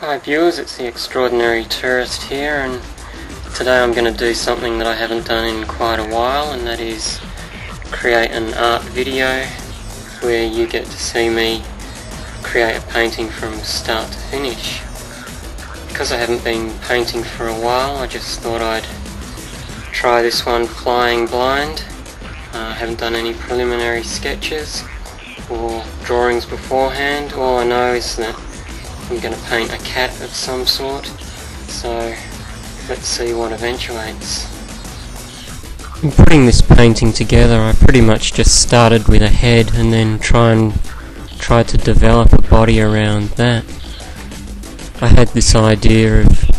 Hi viewers, it's the Extraordinary Tourist here, and today I'm going to do something that I haven't done in quite a while, and that is create an art video where you get to see me create a painting from start to finish. Because I haven't been painting for a while, I just thought I'd try this one flying blind. I haven't done any preliminary sketches or drawings beforehand. All I know is that I'm going to paint a cat of some sort, so let's see what eventuates. In putting this painting together, I pretty much just started with a head and then tried to develop a body around that. I had this idea of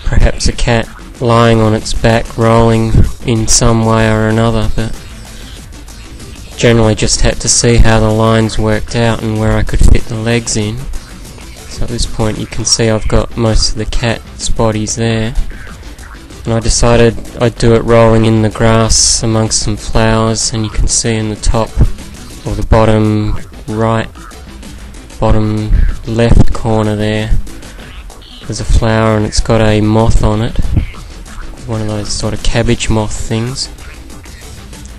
perhaps a cat lying on its back, rolling in some way or another, but generally just had to see how the lines worked out and where I could fit the legs in. So at this point you can see I've got most of the cat's bodies there, and I decided I'd do it rolling in the grass amongst some flowers, and you can see in the top or the bottom left corner there's a flower and it's got a moth on it, one of those sort of cabbage moth things.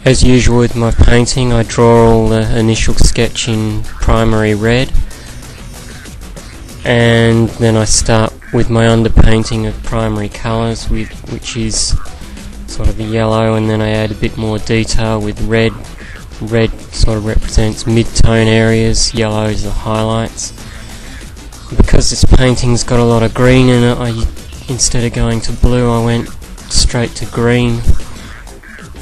As usual with my painting, I draw all the initial sketch in primary red, and then I start with my underpainting of primary colours, which is sort of the yellow, and then I add a bit more detail with red. Red sort of represents mid-tone areas, yellow is the highlights. Because this painting's got a lot of green in it, instead of going to blue, I went straight to green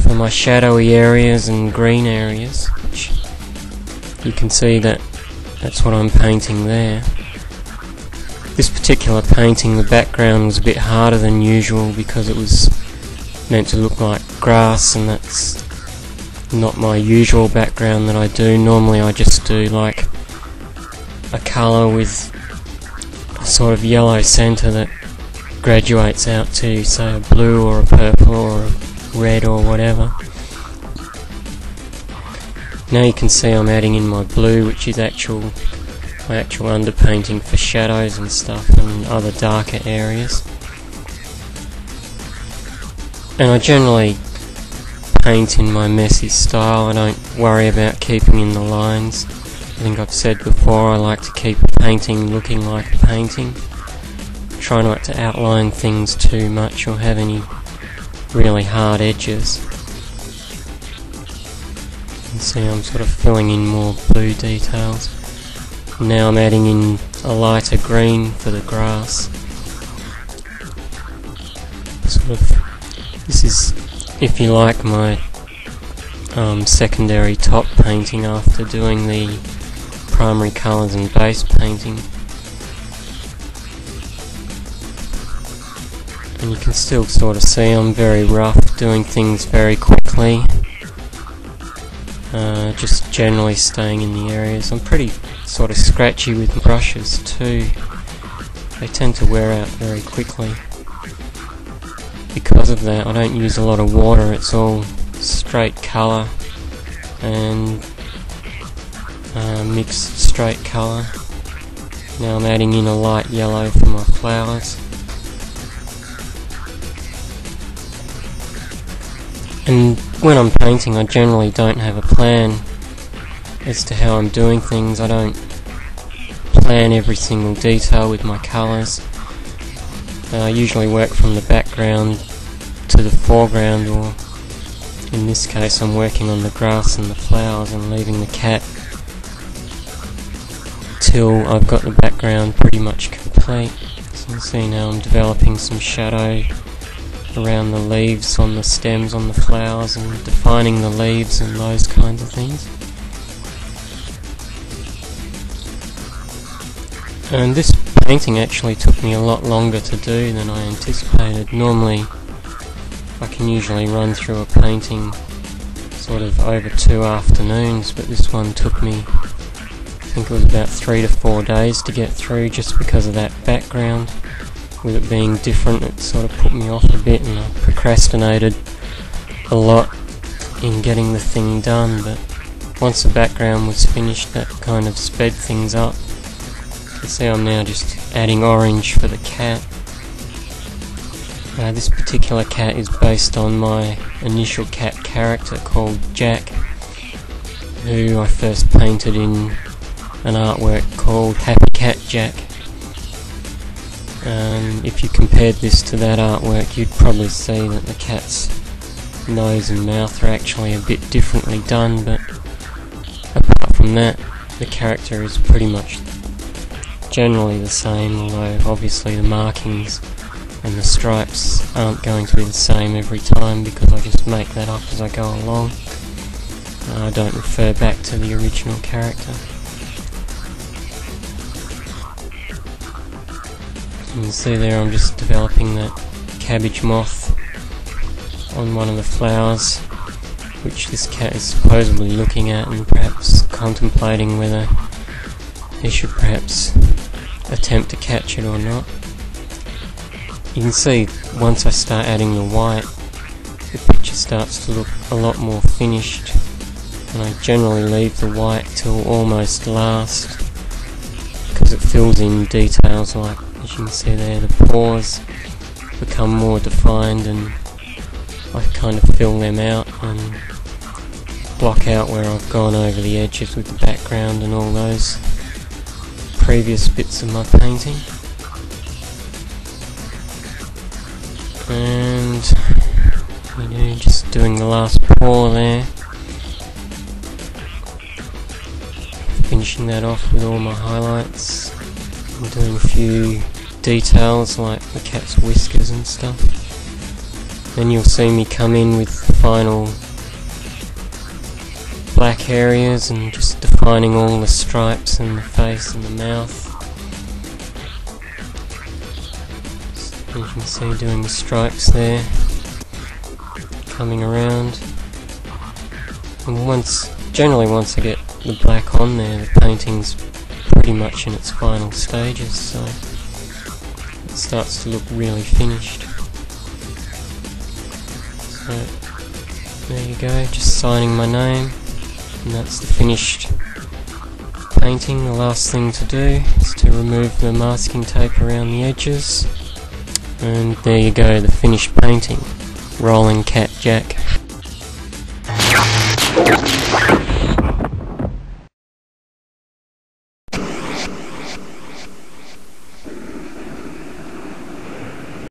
for my shadowy areas and green areas, which you can see that's what I'm painting there. This particular painting, the background was a bit harder than usual because it was meant to look like grass, and that's not my usual background that I do. Normally I just do like a colour with a sort of yellow centre that graduates out to, say, a blue or a purple or a red or whatever. Now you can see I'm adding in my blue, which is my actual underpainting for shadows and stuff and other darker areas. And I generally paint in my messy style. I don't worry about keeping in the lines. I think I've said before, I like to keep a painting looking like a painting. Try not to outline things too much or have any really hard edges. You can see I'm sort of filling in more blue details. Now I'm adding in a lighter green for the grass. This is, if you like, my secondary top painting after doing the primary colours and base painting. And you can still sort of see I'm very rough, doing things very quickly, just generally staying in the areas. I'm pretty sort of scratchy with brushes too. They tend to wear out very quickly. Because of that, I don't use a lot of water. It's all straight colour and mixed straight colour. Now I'm adding in a light yellow for my flowers. And when I'm painting, I generally don't have a plan as to how I'm doing things. I don't plan every single detail with my colours. I usually work from the background to the foreground, or in this case I'm working on the grass and the flowers and leaving the cat till I've got the background pretty much complete. So you can see now I'm developing some shadow around the leaves on the stems on the flowers and defining the leaves and those kinds of things. And this painting actually took me a lot longer to do than I anticipated. Normally I can usually run through a painting sort of over 2 afternoons, but this one took me, I think it was about 3 to 4 days to get through, just because of that background. With it being different, it sort of put me off a bit, and I procrastinated a lot in getting the thing done, but once the background was finished, that kind of sped things up. You can see I'm now just adding orange for the cat. This particular cat is based on my initial cat character called Jack, who I first painted in an artwork called Happy Cat Jac. If you compared this to that artwork, you'd probably see that the cat's nose and mouth are actually a bit differently done, but apart from that, the character is pretty much generally the same, although obviously the markings and the stripes aren't going to be the same every time because I just make that up as I go along. I don't refer back to the original character. You can see there I'm just developing that cabbage moth on one of the flowers, which this cat is supposedly looking at and perhaps contemplating whether he should perhaps attempt to catch it or not. You can see once I start adding the white, the picture starts to look a lot more finished, and I generally leave the white till almost last because it fills in details like, as you can see there, the paws become more defined and I kind of fill them out and block out where I've gone over the edges with the background and all those previous bits of my painting. And just doing the last paw there, finishing that off with all my highlights and doing a few details like the cat's whiskers and stuff. Then you'll see me come in with the final black areas and just defining all the stripes and the face and the mouth. As you can see, doing the stripes there, coming around. And generally once I get the black on there, the painting's pretty much in its final stages, so it starts to look really finished. So there you go, just signing my name, and that's the finished painting. The last thing to do is to remove the masking tape around the edges, and there you go, the finished painting, Rolling Cat Jac.